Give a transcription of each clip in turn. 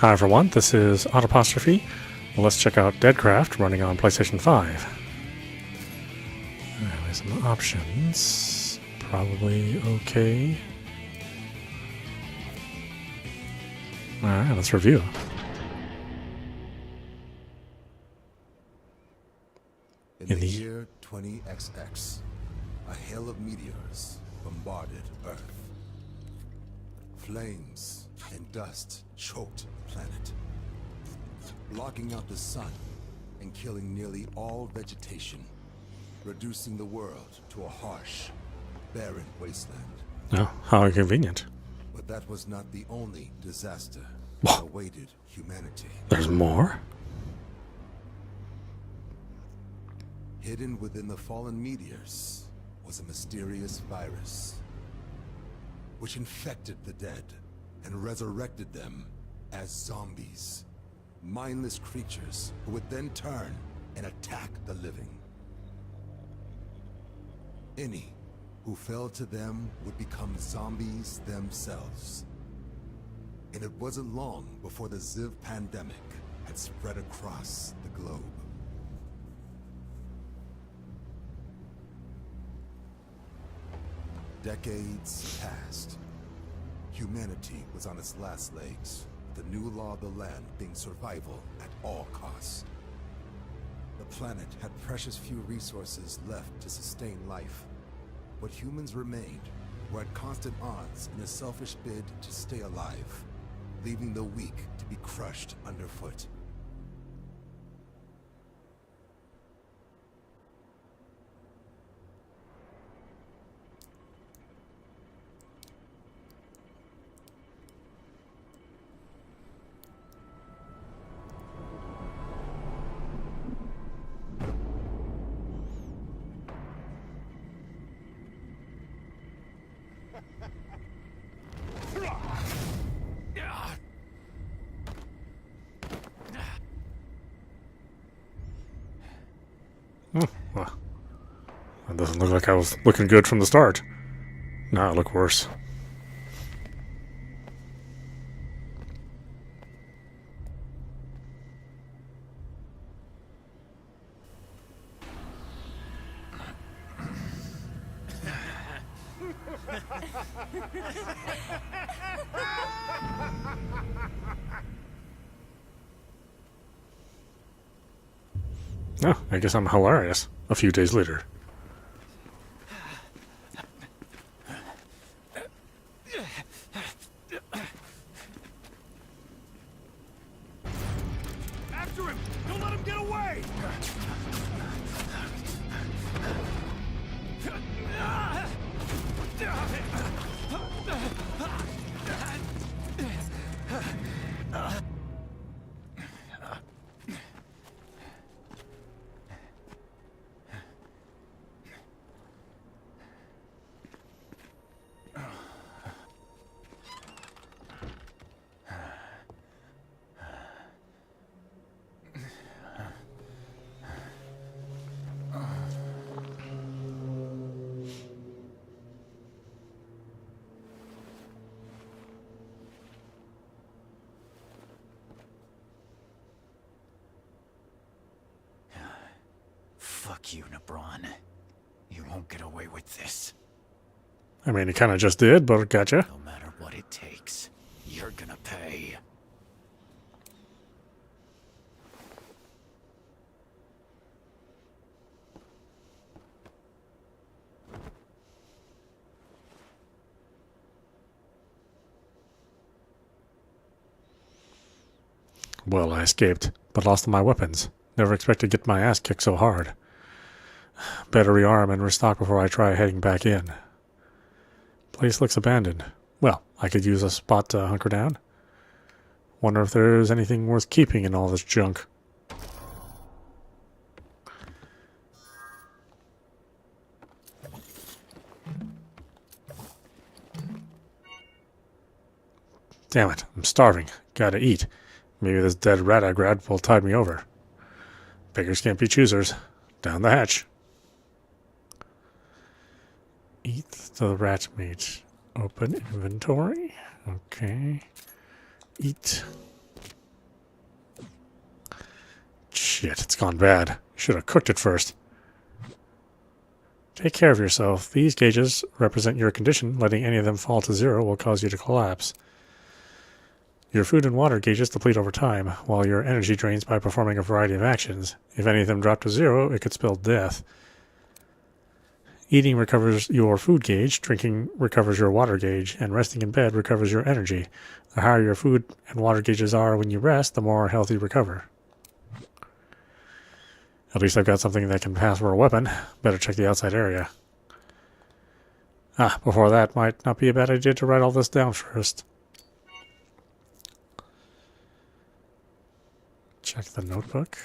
Hi everyone, this is audap. Let's check out Deadcraft running on PlayStation 5. Alright, some options. Probably okay. Alright, let's review. In the year 20XX, a hail of meteors bombarded Earth. Flames and dust choked the planet, blocking out the sun and killing nearly all vegetation, reducing the world to a harsh, barren wasteland. Oh, how inconvenient. But that was not the only disaster that awaited humanity. There's more? Hidden within the fallen meteors was a mysterious virus, which infected the dead and resurrected them as zombies. Mindless creatures who would then turn and attack the living. Any who fell to them would become zombies themselves. And it wasn't long before the Ziv pandemic had spread across the globe. Decades passed. Humanity was on its last legs, the new law of the land being survival at all costs. The planet had precious few resources left to sustain life. What humans remained were at constant odds in a selfish bid to stay alive, leaving the weak to be crushed underfoot. Well, that doesn't look like I was looking good from the start. Now I look worse. Oh, I guess I'm hilarious a few days later. After him! Don't let him get away! Fuck you, Nebron. You won't get away with this. I mean, he kind of just did, but gotcha. No matter what it takes, you're gonna pay. Well, I escaped, but lost all my weapons. Never expected to get my ass kicked so hard. Better rearm and restock before I try heading back in. Place looks abandoned. Well, I could use a spot to hunker down. Wonder if there's anything worth keeping in all this junk. Damn it, I'm starving. Gotta eat. Maybe this dead rat I grabbed will tide me over. Beggars can't be choosers. Down the hatch. Eat the rat meat. Open inventory. Okay. Eat. Shit, it's gone bad. Should have cooked it first. Take care of yourself. These gauges represent your condition. Letting any of them fall to 0 will cause you to collapse. Your food and water gauges deplete over time, while your energy drains by performing a variety of actions. If any of them drop to 0, it could spell death. Eating recovers your food gauge, drinking recovers your water gauge, and resting in bed recovers your energy. The higher your food and water gauges are when you rest, the more health you recover. At least I've got something that can pass for a weapon. Better check the outside area. Before that, might not be a bad idea to write all this down first. Check the notebook.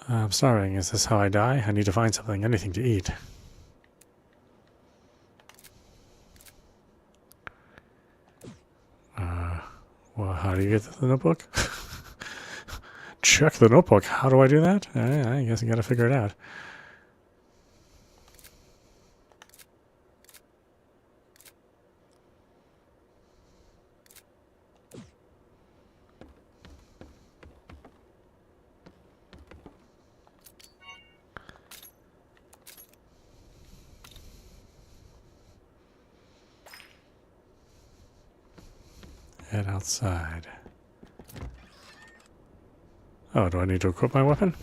I'm starving. Is this how I die? I need to find something, anything to eat. Well, how do you get to the notebook? Check the notebook. How do I do that? I guess I gotta figure it out. Head outside. Oh, do I need to equip my weapon?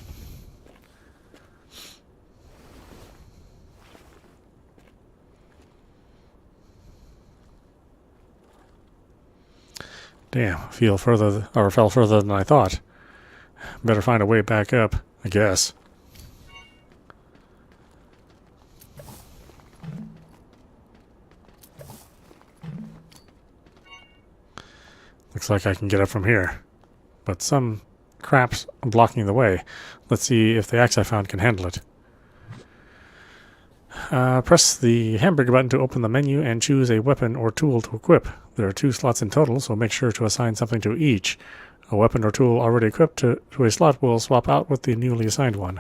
Damn, fell further than I thought. Better find a way back up, I guess. Looks like I can get up from here. But some crap's blocking the way. Let's see if the axe I found can handle it. Press the hamburger button to open the menu and choose a weapon or tool to equip. There are 2 slots in total, so make sure to assign something to each. A weapon or tool already equipped to a slot will swap out with the newly assigned one.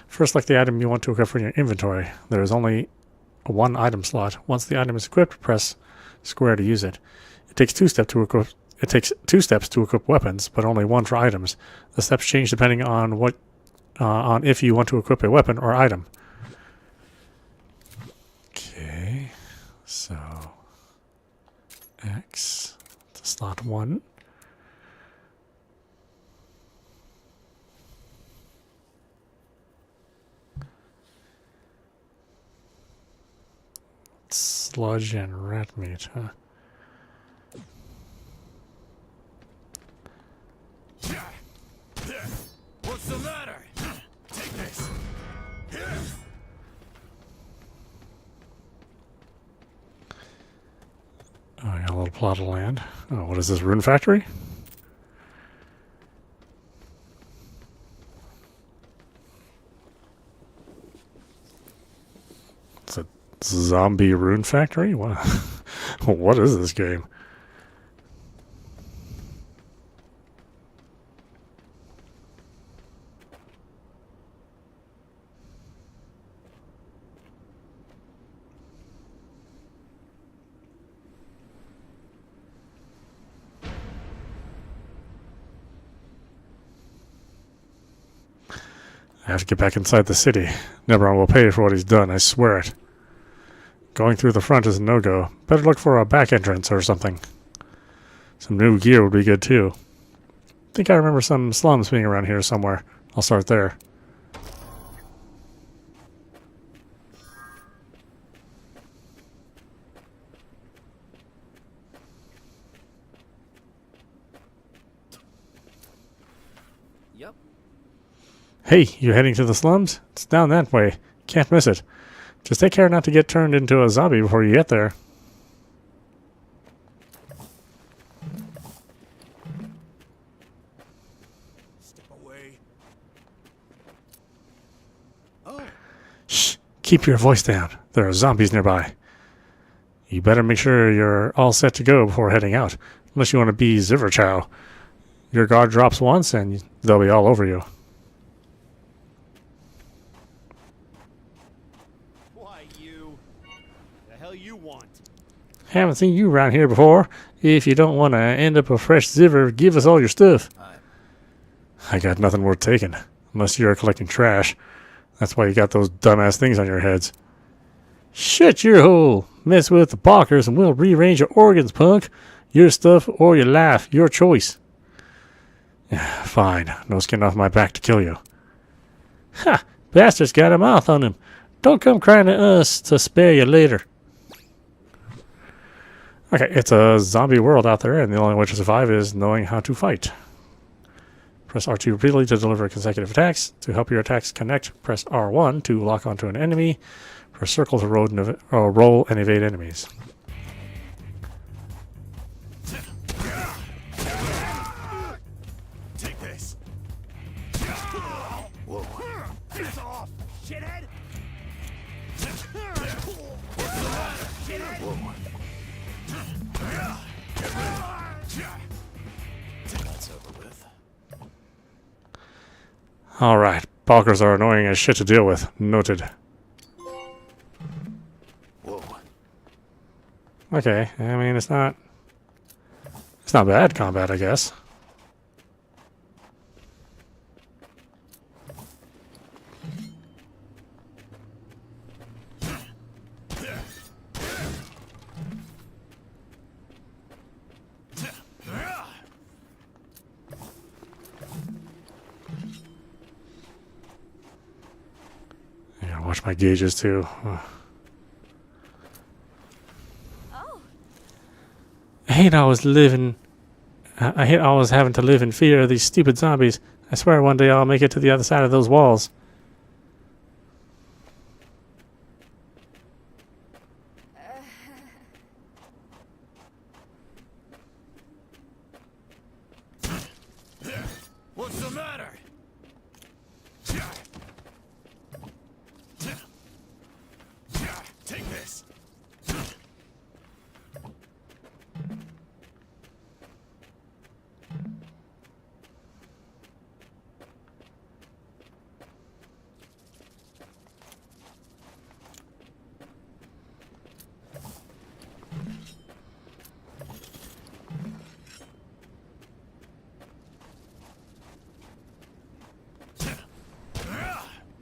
First, select the item you want to equip from your inventory. There is only a 1 item slot. Once the item is equipped, press square to use it. It takes 2 steps to equip. It takes 2 steps to equip weapons, but only 1 for items. The steps change depending on on if you want to equip a weapon or item. Okay, so X to slot 1. Sludge and rat meat, huh? What's the matter? Take this. Oh, I got a little plot of land. Oh, what is this, rune factory? It's a zombie rune factory? What, what is this game? I have to get back inside the city. Nebron will pay for what he's done, I swear it. Going through the front is a no-go. Better look for a back entrance or something. Some new gear would be good too. I think I remember some slums being around here somewhere. I'll start there. Yep. Hey, you heading to the slums? It's down that way. Can't miss it. Just take care not to get turned into a zombie before you get there. Step away. Oh. Shh, keep your voice down. There are zombies nearby. You better make sure you're all set to go before heading out. Unless you want to be Ziverchow. Your guard drops once and they'll be all over you. Hi, you. The hell you want? Haven't seen you around here before. If you don't want to end up a fresh ziver, give us all your stuff. I got nothing worth taking, unless you're collecting trash. That's why you got those dumbass things on your heads. Shut your hole. Mess with the Balkers and we'll rearrange your organs, punk. Your stuff or your life, your choice. Fine. No skin off my back to kill you. Ha! Bastard's got a mouth on him. Don't come crying to us to spare you later. Okay, it's a zombie world out there, and the only way to survive is knowing how to fight. Press R2 repeatedly to deliver consecutive attacks. To help your attacks connect, press R1 to lock onto an enemy. Press circle to roll and evade enemies. Take this. Whoa. Piss off, shithead. Whoa. That's over with. Alright, Balkers are annoying as shit to deal with. Noted. Whoa. Okay, I mean, it's not bad combat, I guess. I gotta watch my gauges too. I hate always having to live in fear of these stupid zombies. I swear one day I'll make it to the other side of those walls. What's the matter? Take this.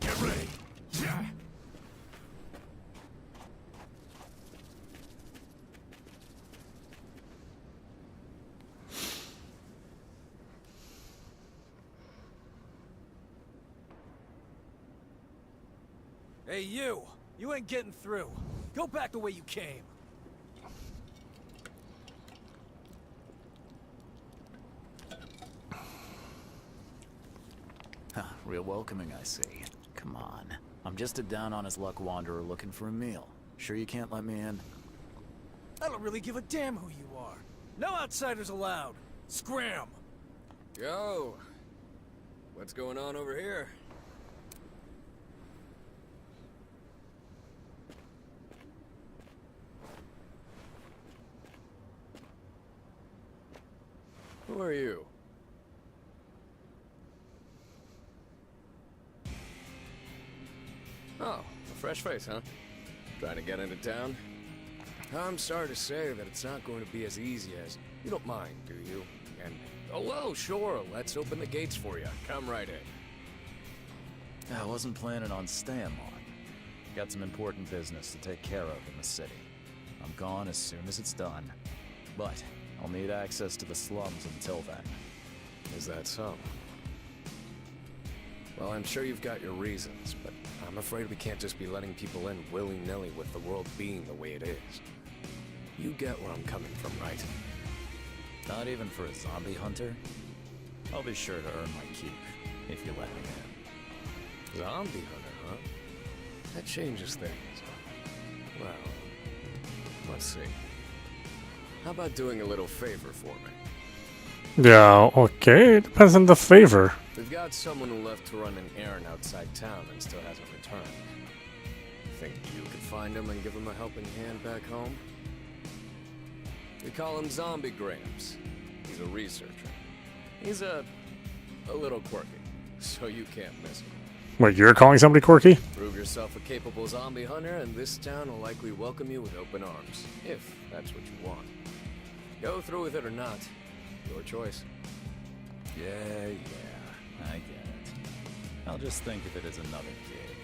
Get ready. Hey, you! You ain't getting through. Go back the way you came. Huh, real welcoming, I see. Come on. I'm just a down-on-his-luck wanderer looking for a meal. Sure you can't let me in? I don't really give a damn who you are. No outsiders allowed. Scram! Yo, what's going on over here? Who are you? Oh, a fresh face, huh? Trying to get into town? I'm sorry to say that it's not going to be as easy as... You don't mind, do you? And, oh well, sure, let's open the gates for you. Come right in. I wasn't planning on staying long. Got some important business to take care of in the city. I'm gone as soon as it's done. But I'll need access to the slums until then. Is that so? Well, I'm sure you've got your reasons, but I'm afraid we can't just be letting people in willy-nilly with the world being the way it is. You get where I'm coming from, right? Not even for a zombie hunter? I'll be sure to earn my keep, if you let me in. Zombie hunter, huh? That changes things. Well, let's see. How about doing a little favor for me? Yeah, okay. Depends on the favor. We've got someone who left to run an errand outside town and still hasn't returned. Think you could find him and give him a helping hand back home? We call him Zombie Gramps. He's a researcher. He's a little quirky, so you can't miss him. Wait, you're calling somebody quirky? Prove yourself a capable zombie hunter, and this town will likely welcome you with open arms, if that's what you want. Go through with it or not, your choice. Yeah, I get it. I'll just think of it as another gig.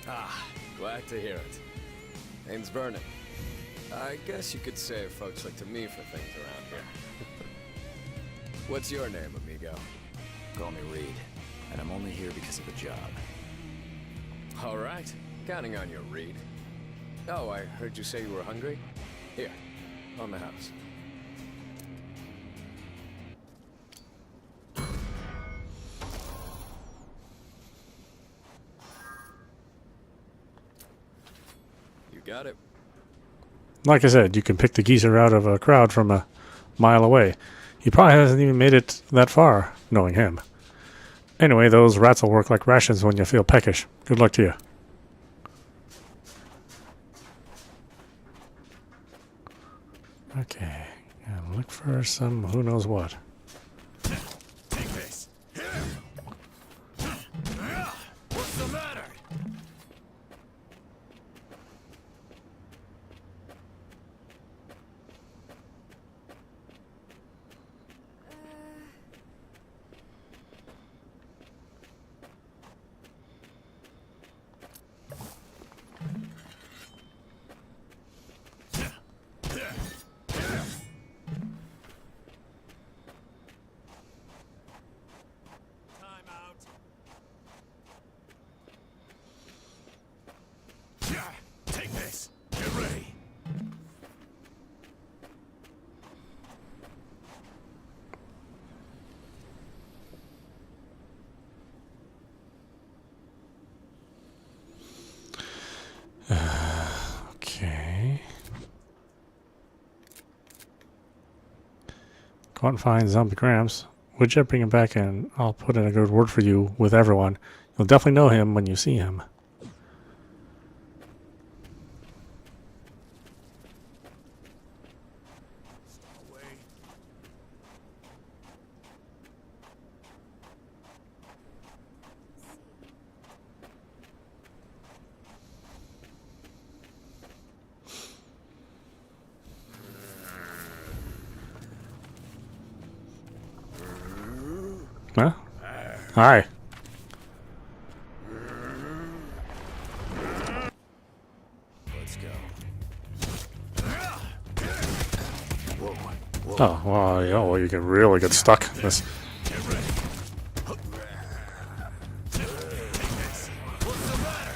Ah, glad to hear it. Name's Vernon. I guess you could say folks look to me for things around here. What's your name, amigo? Call me Reed, and I'm only here because of a job. All right, counting on you, Reed. Oh, I heard you say you were hungry? Here, on the house. You got it. Like I said, you can pick the geezer out of a crowd from a mile away. He probably hasn't even made it that far, knowing him. Anyway, those rats will work like rations when you feel peckish. Good luck to you. Okay, and look for some who knows what. Take this. What's the matter? Take this. Get ready. Okay. Go out and find Zombie Gramps. Would you bring him back and I'll put in a good word for you with everyone. You'll definitely know him when you see him. Huh? Hi. Let's go. Oh, well, yeah, well, you can really get stuck in this. Get ready. Take this. What's the matter?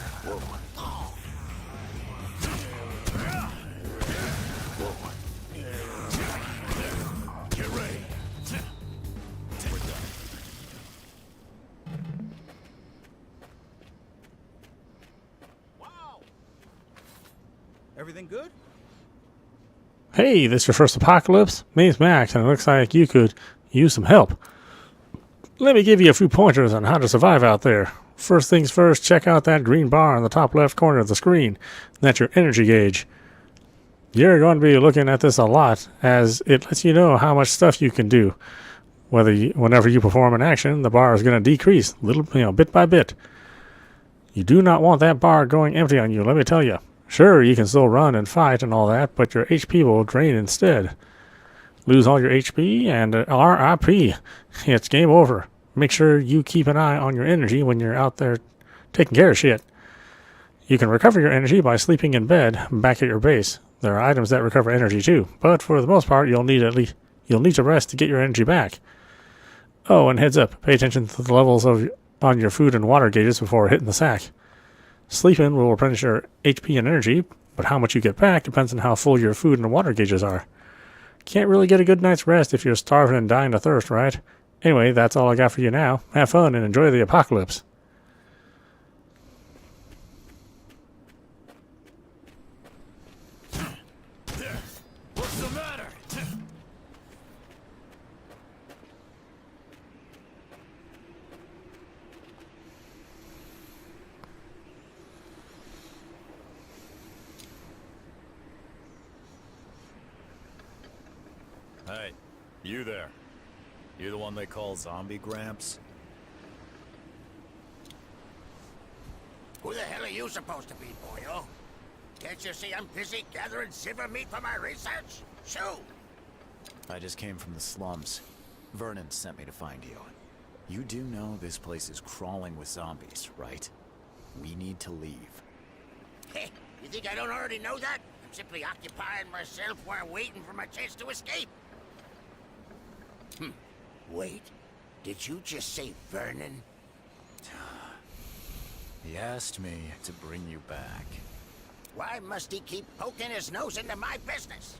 Get ready. Wow. Everything good? Hey, this your first apocalypse? Name's Max, and it looks like you could use some help. Let me give you a few pointers on how to survive out there. First things first, check out that green bar in the top left corner of the screen. That's your energy gauge. You're going to be looking at this a lot, as it lets you know how much stuff you can do. Whenever you perform an action, the bar is going to decrease, bit by bit. You do not want that bar going empty on you, let me tell you. Sure, you can still run and fight and all that, but your HP will drain instead. Lose all your HP and RIP. It's game over. Make sure you keep an eye on your energy when you're out there taking care of shit. You can recover your energy by sleeping in bed back at your base. There are items that recover energy too, but for the most part, you'll need to rest to get your energy back. Oh, and heads up, pay attention to the levels on your food and water gauges before hitting the sack. Sleeping will replenish your HP and energy, but how much you get back depends on how full your food and water gauges are. Can't really get a good night's rest if you're starving and dying of thirst, right? Anyway, that's all I got for you now. Have fun and enjoy the apocalypse. What's the matter? Hey, you there. You the one they call Zombie Gramps? Who the hell are you supposed to be, boyo? Can't you see I'm busy gathering silver meat for my research? Shoot! I just came from the slums. Vernon sent me to find you. You do know this place is crawling with zombies, right? We need to leave. Heh, you think I don't already know that? I'm simply occupying myself while waiting for my chance to escape. Wait, did you just say Vernon? He asked me to bring you back. Why must he keep poking his nose into my business?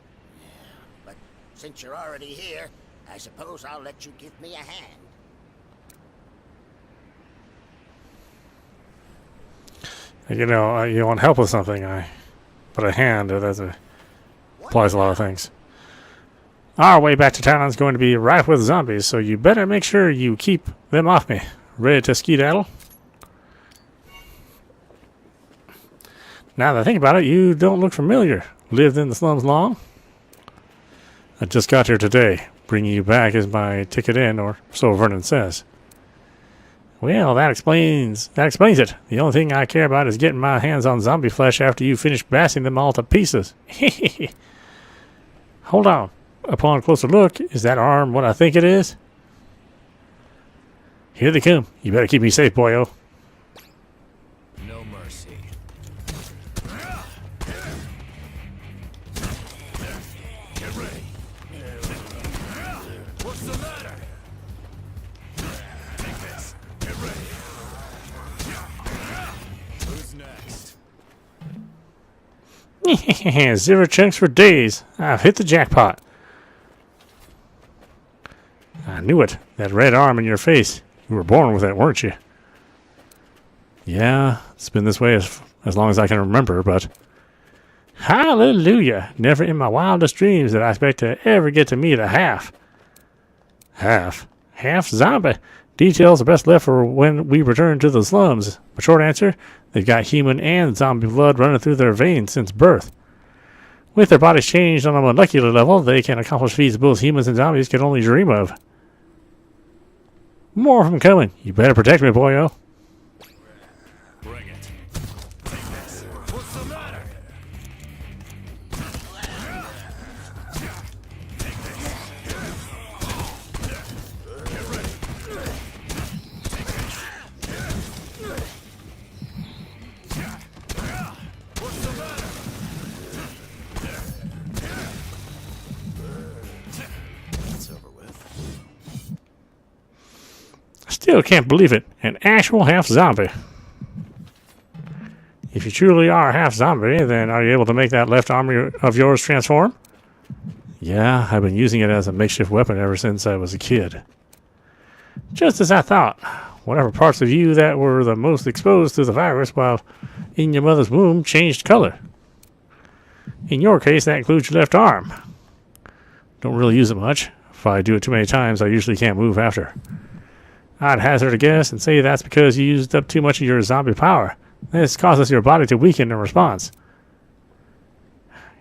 But since you're already here, I suppose I'll let you give me a hand. You know, you want help with something, but a hand, that applies to a lot of things. Our way back to town is going to be rife with zombies, so you better make sure you keep them off me. Ready to skedaddle? Now that I think about it, you don't look familiar. Lived in the slums long? I just got here today. Bringing you back is my ticket in, or so Vernon says. Well, that explains it. The only thing I care about is getting my hands on zombie flesh after you finish bashing them all to pieces. Hold on. Upon closer look, is that arm what I think it is? Here they come. You better keep me safe, boyo. No mercy. Get ready. What's the matter? Take this. Get ready. Who's next? 0 chunks for days. I've hit the jackpot. I knew it. That red arm in your face. You were born with it, weren't you? Yeah, it's been this way as long as I can remember, but... Hallelujah! Never in my wildest dreams did I expect to ever get to meet a half. Half zombie. Details are best left for when we return to the slums. But short answer, they've got human and zombie blood running through their veins since birth. With their bodies changed on a molecular level, they can accomplish feats both humans and zombies can only dream of. More of them coming. You better protect me, boyo. Bring it. Take this. What's the matter? Take this. Get ready. Take this. What's the matter? It's over with. Still can't believe it. An actual half zombie. If you truly are half zombie, then are you able to make that left arm of yours transform? Yeah, I've been using it as a makeshift weapon ever since I was a kid. Just as I thought. Whatever parts of you that were the most exposed to the virus while in your mother's womb changed color. In your case, that includes your left arm. Don't really use it much. If I do it too many times, I usually can't move after. I'd hazard a guess and say that's because you used up too much of your zombie power. This causes your body to weaken in response.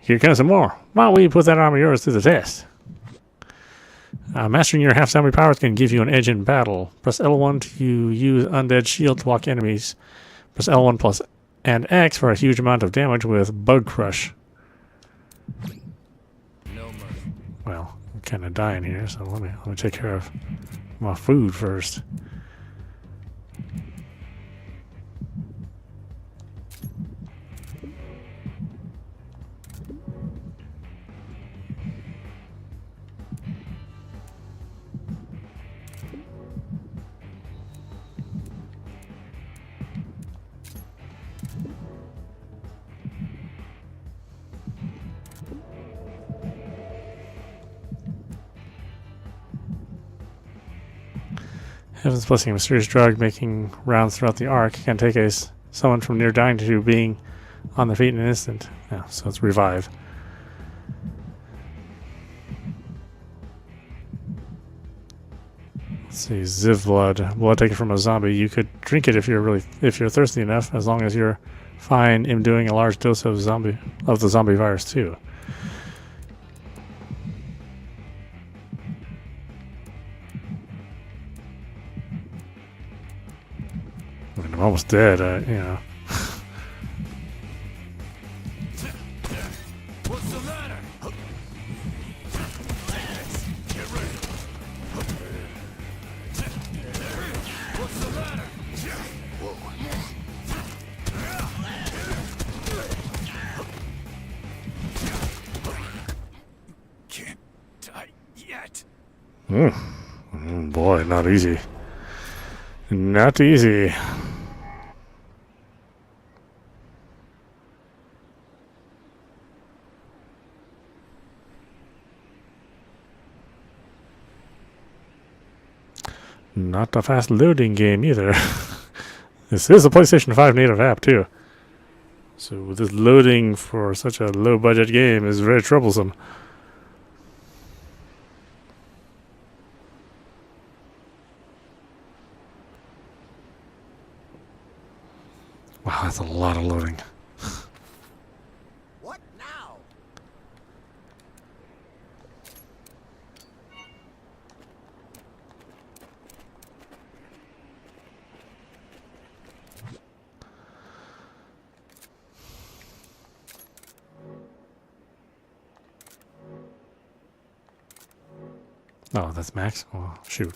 Here comes some more. Why don't we put that arm of yours through the test? Mastering your half-zombie powers can give you an edge in battle. Press L1 to use undead shield to block enemies. Press L1 plus and X for a huge amount of damage with Bug Crush. No mercy. Well, I'm kind of dying here, so let me take care of my food first. Heaven's blessing, a mysterious drug making rounds throughout the arc can take someone from near dying to being on their feet in an instant. Yeah, so it's revive. Let's see, Ziv blood taken from a zombie. You could drink it if you're thirsty enough, as long as you're fine in doing a large dose of the zombie virus too. I'm almost dead, you know. the matter? Get ready. What's the matter? Can't die yet. Boy, not easy. Not easy. Not a fast loading game either. This is a PlayStation 5 native app too. So this loading for such a low budget game is very troublesome. Wow, that's a lot of loading. What now? Oh, that's Max? Oh, shoot.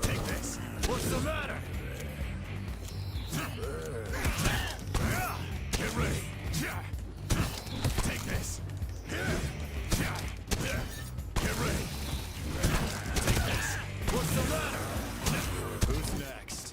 Take this. What's the matter? Get ready. Take this. Get ready. Take this. What's the matter? Who's next?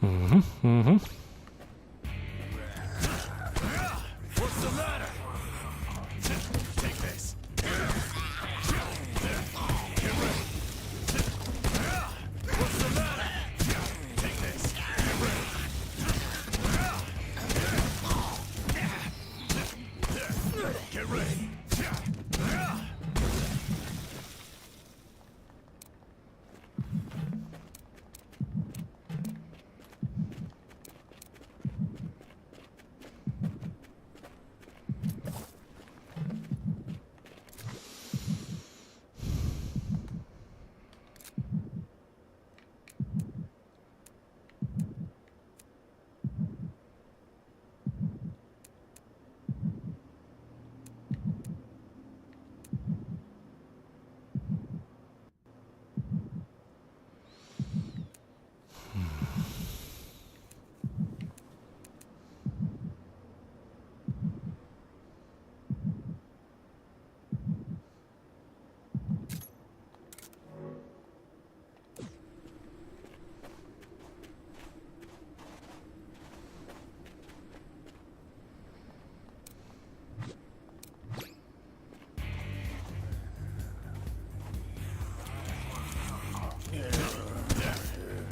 Mm-hmm. What's the matter? Take this. Get ready. What's the matter? Take this. Get ready. Get ready.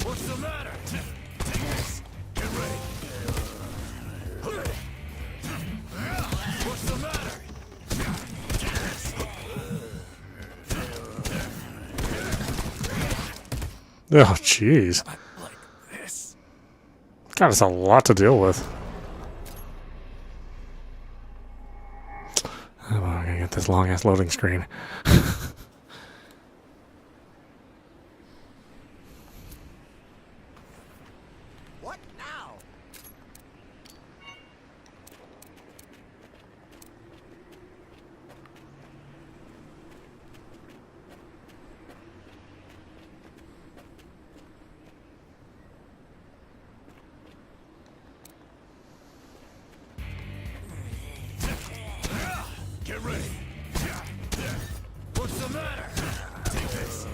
What's the matter? Take this. Get ready. What's the matter? Take this. Oh, jeez. Like this. God, it's a lot to deal with. Oh, I'm gonna get this long-ass loading screen. What now? Get ready. What's the matter? Take this.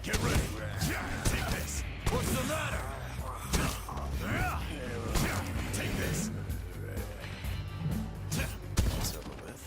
Get ready. Take this. What's the matter? Take this. It's over with.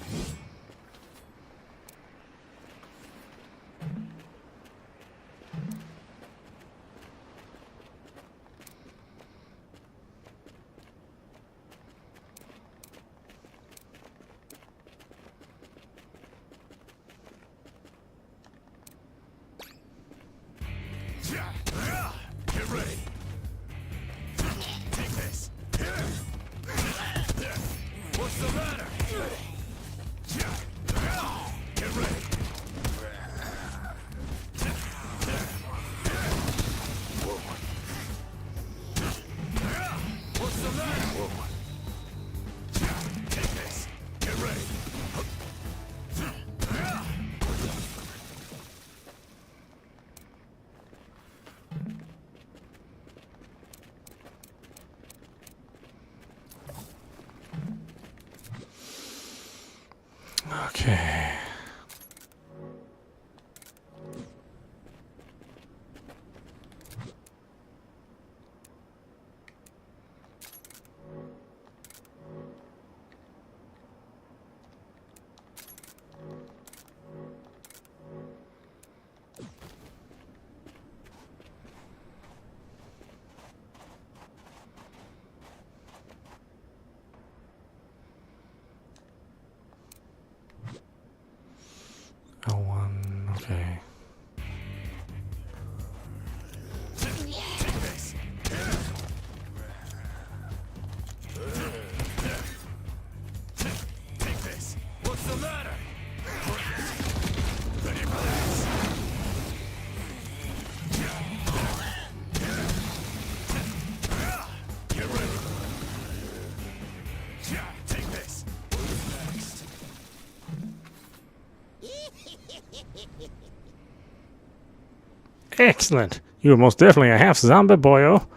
Excellent. You are most definitely a half-zombie, boyo.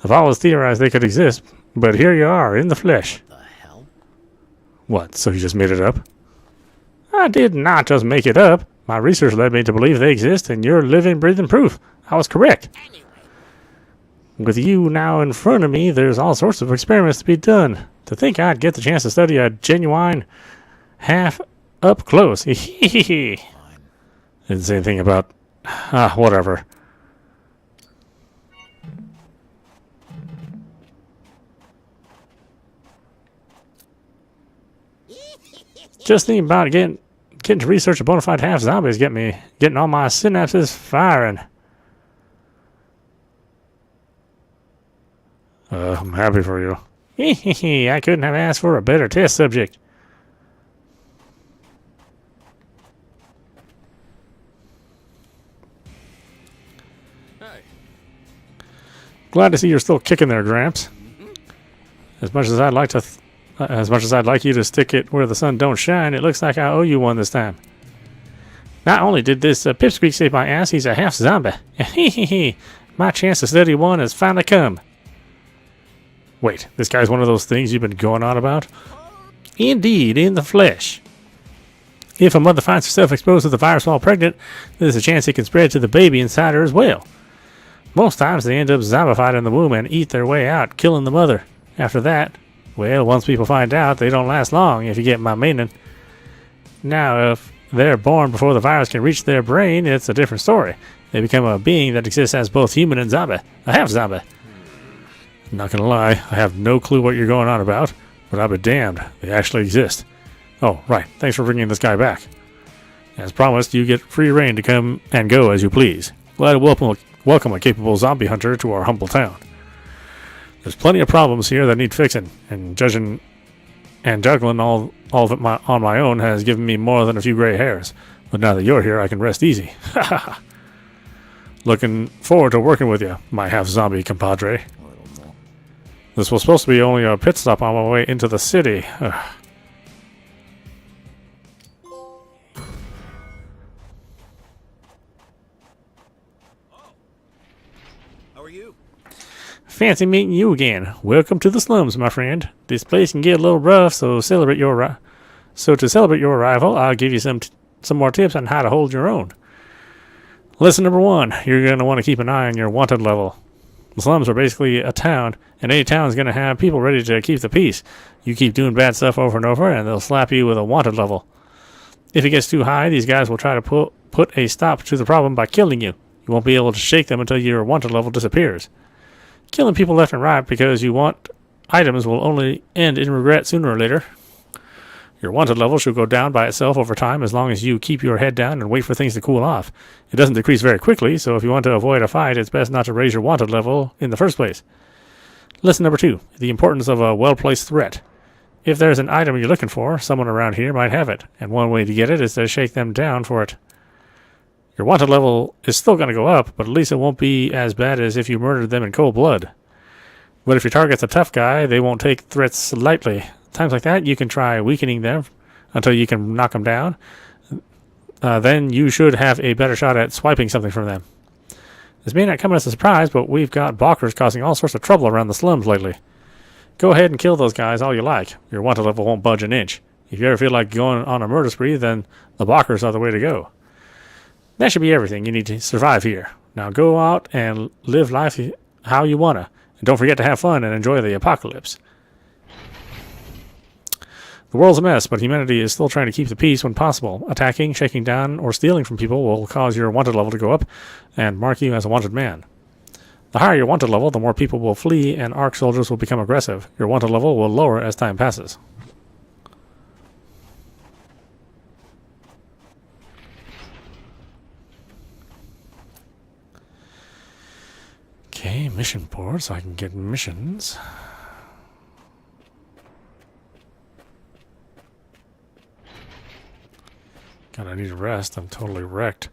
I've always theorized they could exist, but here you are, in the flesh. The hell? What, so you just made it up? I did not just make it up. My research led me to believe they exist, and you're living, breathing proof. I was correct. With you now in front of me, there's all sorts of experiments to be done. To think I'd get the chance to study a genuine half up close. Didn't say anything about... whatever. Just thinking about getting to research a bona fide half zombies getting all my synapses firing. I'm happy for you. I couldn't have asked for a better test subject. Hey. Glad to see you're still kicking there, Gramps. As much as I'd like you to stick it where the sun don't shine, it looks like I owe you one this time. Not only did this pipsqueak save my ass, he's a half zombie. My chance to study one has finally come. Wait, this guy's one of those things you've been going on about? Indeed, in the flesh. If a mother finds herself exposed to the virus while pregnant, there's a chance it can spread to the baby inside her as well. Most times they end up zombified in the womb and eat their way out, killing the mother. After that, well, once people find out, they don't last long, if you get my meaning. Now, if they're born before the virus can reach their brain, it's a different story. They become a being that exists as both human and zombie. A half-zombie. Not gonna lie, I have no clue what you're going on about, but I'll be damned, they actually exist. Oh, right, thanks for bringing this guy back. As promised, you get free reign to come and go as you please. Glad to welcome a capable zombie hunter to our humble town. There's plenty of problems here that need fixing, and juggling all of it on my own has given me more than a few gray hairs. But now that you're here, I can rest easy. Looking forward to working with you, my half-zombie compadre. This was supposed to be only a pit stop on my way into the city. How are you? Fancy meeting you again. Welcome to the slums, my friend. This place can get a little rough, so to celebrate your arrival, I'll give you some more tips on how to hold your own. Lesson number 1, you're going to want to keep an eye on your wanted level. The slums are basically a town, and any town is going to have people ready to keep the peace. You keep doing bad stuff over and over, and they'll slap you with a wanted level. If it gets too high, these guys will try to put a stop to the problem by killing you. You won't be able to shake them until your wanted level disappears. Killing people left and right because you want items will only end in regret sooner or later. Your wanted level should go down by itself over time as long as you keep your head down and wait for things to cool off. It doesn't decrease very quickly, so if you want to avoid a fight, it's best not to raise your wanted level in the first place. Lesson number 2, the importance of a well-placed threat. If there's an item you're looking for, someone around here might have it, and one way to get it is to shake them down for it. Your wanted level is still going to go up, but at least it won't be as bad as if you murdered them in cold blood. But if your target's a tough guy, they won't take threats lightly. Times like that, you can try weakening them until you can knock them down. Then you should have a better shot at swiping something from them. This may not come as a surprise, but we've got balkers causing all sorts of trouble around the slums lately. Go ahead and kill those guys all you like. Your wanted level won't budge an inch. If you ever feel like going on a murder spree, then the balkers are the way to go. That should be everything you need to survive here. Now go out and live life how you wanna. And don't forget to have fun and enjoy the apocalypse. The world's a mess, but humanity is still trying to keep the peace when possible. Attacking, shaking down, or stealing from people will cause your wanted level to go up and mark you as a wanted man. The higher your wanted level, the more people will flee and ARC soldiers will become aggressive. Your wanted level will lower as time passes. Okay, mission board, so I can get missions. God, I need a rest. I'm totally wrecked.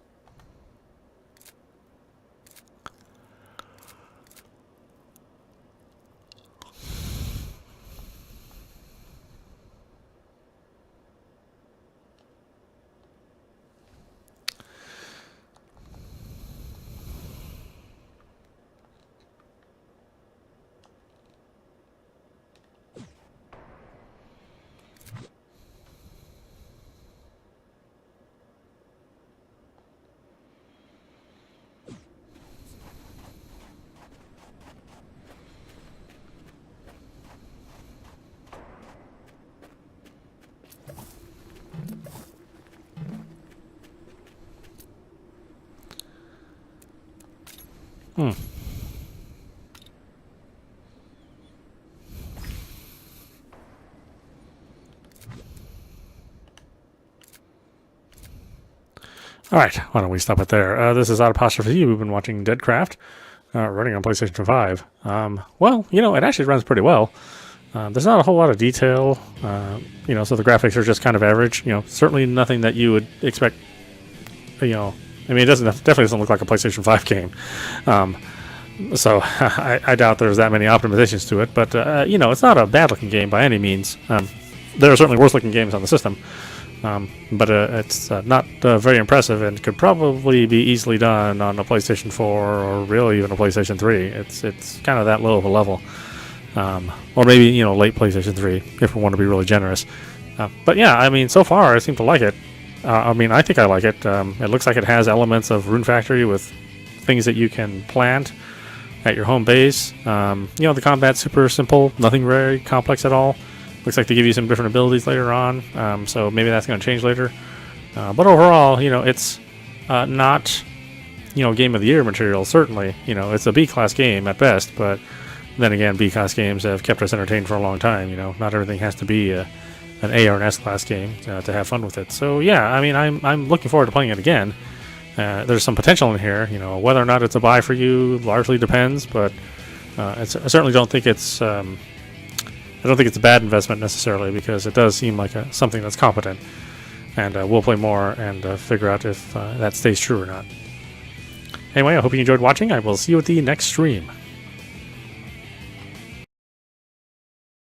Alright, why don't we stop it there? This is audap. We've been watching Deadcraft, running on PlayStation 5. Well, you know, it actually runs pretty well. There's not a whole lot of detail, you know, so the graphics are just kind of average. You know, certainly nothing that you would expect, you know, I mean, it definitely doesn't look like a PlayStation 5 game. So I doubt there's that many optimizations to it, but, you know, it's not a bad-looking game by any means. There are certainly worse-looking games on the system. But it's not very impressive and could probably be easily done on a PlayStation 4 or really even a PlayStation 3. It's kind of that low of a level. Or maybe, you know, late PlayStation 3 if we want to be really generous. But yeah, I mean, so far I seem to like it. I mean, I think I like it. It looks like it has elements of Rune Factory with things that you can plant at your home base. You know, the combat's super simple, nothing very complex at all. Looks like they give you some different abilities later on, so maybe that's going to change later. But overall, you know, it's not, you know, Game of the Year material, certainly. You know, it's a B-class game at best, but then again, B-class games have kept us entertained for a long time. You know, not everything has to be an A or an S-class game to have fun with it. So, yeah, I mean, I'm looking forward to playing it again. There's some potential in here. You know, whether or not it's a buy for you largely depends, but I certainly don't think it's... I don't think it's a bad investment necessarily because it does seem like something that's competent, and we'll play more and figure out if that stays true or not. Anyway, I hope you enjoyed watching. I will see you at the next stream.